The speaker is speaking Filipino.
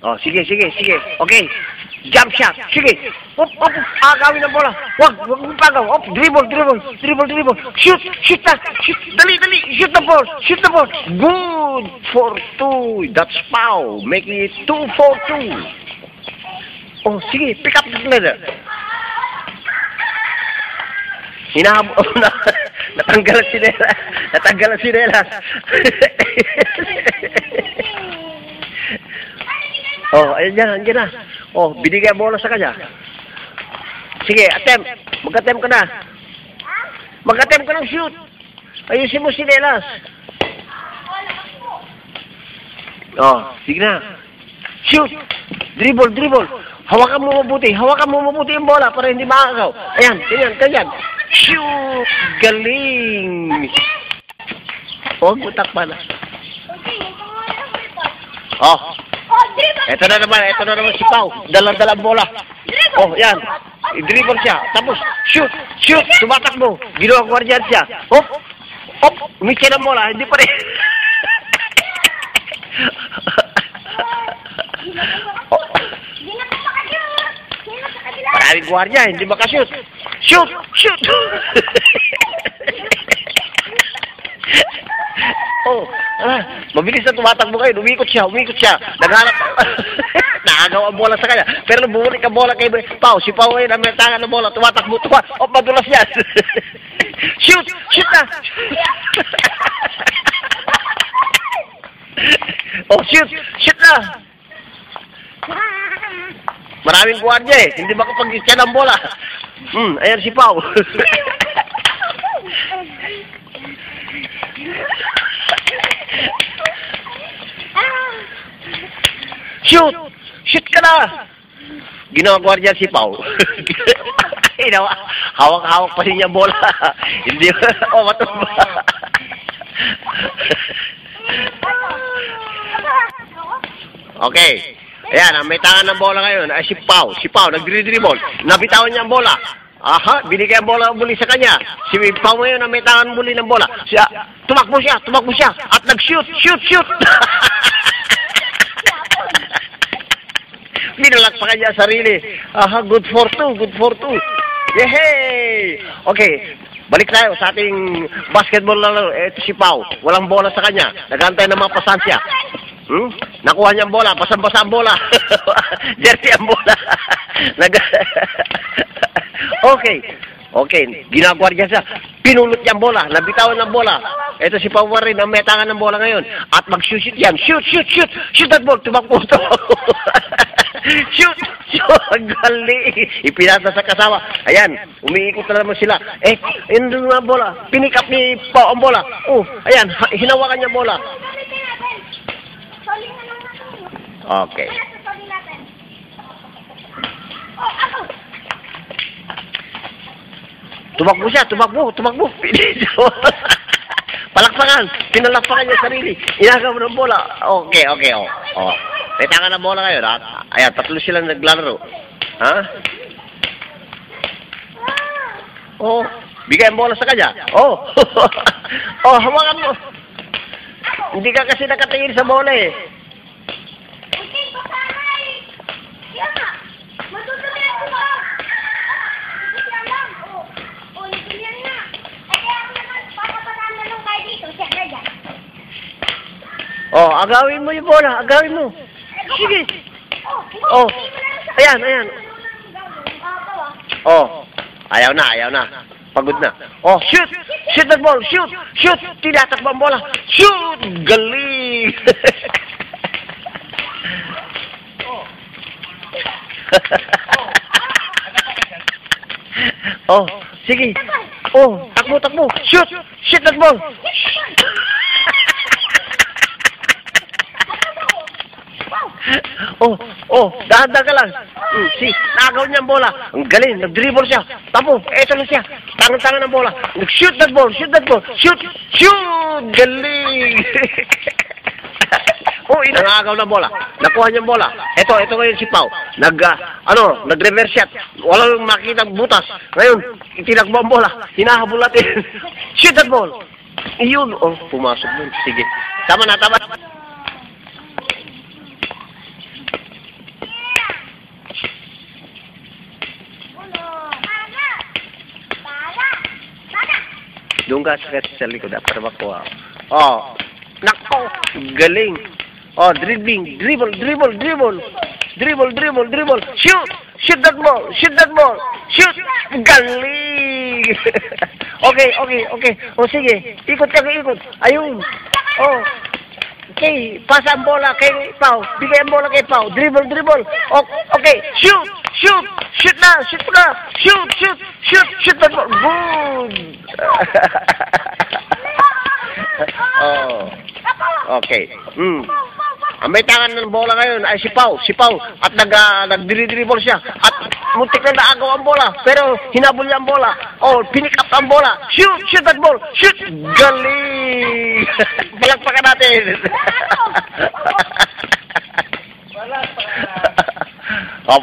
Oh, sige, sige, sige. Okay. Jump shot. Sige. Op, op, agawin ang bola. Wag mo pagaw. Op, dribble, dribble, dribble, dribble. Shoot, shoot na. Shoot. Dali, dali. Shoot the ball. Shoot the ball. Good for 2. That's foul. Making it 2 for 2. Oh, sige. Pick up the leader. Hinahabo na. Natanggal ang sinelas. Natanggal ang sinelas. Oh, ayan na. Oh, binigay ang bola sa kanya. Sige, attempt. Mag-attempt ka na. Mag-attempt ka ng shoot. Ayusin mo sinelas. Oh, sige na. Shoot. Dribble, dribble. Hawakan mo mabuti. Hawakan mo mabuti yung bola para hindi makakaw. Ayan, ganyan. Shoot. Galing. Oh, butak pa na. Oh. Ito na naman si Pau. Dalang-dalang bola. Oh, yan. I-dribble siya. Tapos, shoot. Tumatakbo. Ginawa guardian siya. Hop. Umitya ng bola. Hindi pa rin. Maraming guardia. Hindi makashoot. Shoot. Oh, mabilis na tumatakbo kayo. Umikot siya. Naghanap. Nakagawa ang bola sa kanya. Pero nung bumulik ang bola kay Pau. Si Pau ngayon, may tangan ng bola. Tumatakbo. Oh, madulas yan. Shoot na. Oh, shoot na. Maraming guardia eh. Hindi makapag-isya ng bola. Ayan si Pau. Shoot ka na! Ginawa guardian si Pau. Hawak-hawak pa rin niya bola. Hindi, matumba. Okay. Ayan, may tangan ng bola ngayon ay si Pau. Nagdri-dribble. Nabitawan niya ang bola. Aha, binigay ang bola muli sa kanya. Si Pau ngayon na may tangan muli ng bola. Tumakbo siya. At nag-shoot. Minulak pa kanya sarili. Aha, good for 2. Yehey! Okay, balik tayo sa ating basketball laro. Ito si Pau. Walang bola sa kanya. Nagantay ng mga pasansya. Nakuha niya ang bola. Basang-basa ang bola. Jersey ang bola. Okay. Ginagwardiya siya. Pinulot niya ang bola. Nabitawan ng bola. Ito si Pau rin ang may tangan ng bola ngayon. At mag-shoot yan. Shoot! Shoot that ball. Tumakbo. Shoot! Galing! Ipinasa sa kasama. Ayan, umiikot na naman sila. Yun doon ang bola. Pinick up ni Pau ang bola. Oh, ayan, hinawakan niya ang bola. Okay. Tumakbo. Palakpakan. Pinalakpakan niya sarili. Inagaw mo ng bola. Okay. Oh. May tangan ng bola ngayon, ha? Ayan, 3 sila naglalaro. Ha? Oh, bigay ang bola sa kanya. Oh. Oh, hawakan mo. Hindi ka kasi nakatingin sa bola eh. Oh, agawin mo yung bola. Agawin mo. Sige. Oh. Ayan. Oh. Ayaw na. Pagod na. Oh, shoot that ball. Shoot. Tinatakbo ang bola. Shoot. Galing. Oh, sige. Oh, takbo. Shoot that ball. Dahan-dahan ka lang. Nagaw niya ang bola. Ang galing, nag-dribble siya. Tapo, eto na siya. Tangan-tangan ang bola. Nag-shoot that ball. Shoot! Galing! Nangagaw na bola. Nakuha niya ang bola. Ito ngayon si Pau. Nag-reverse shot. Walang makita butas. Ngayon, itinakbo ang bola. Hinahabol natin. Shoot that ball. Iyon. Pumasok nun. Sige. Tama na. Doon ka sa likod para makuha. Oh. Nako. Galing. Oh, dribble. Shoot! Shoot that ball! Shoot! Galing! Okay. O sige, ikot. Ayun. Oh. Okay, pasa ang bola kay Pau. Bigay ang bola kay Pau. Dribble. Okay, shoot! Shoot na! Shoot that ball. Good! Oh. Okay. Ang may tangan ng bola ngayon ay si Pau. At nag-dribble siya. At muntik na naagaw ang bola. Pero hinabol niya ang bola. Oh, pinick up ang bola. Shoot that ball. Shoot! Galing! Palakpakan natin. Oh,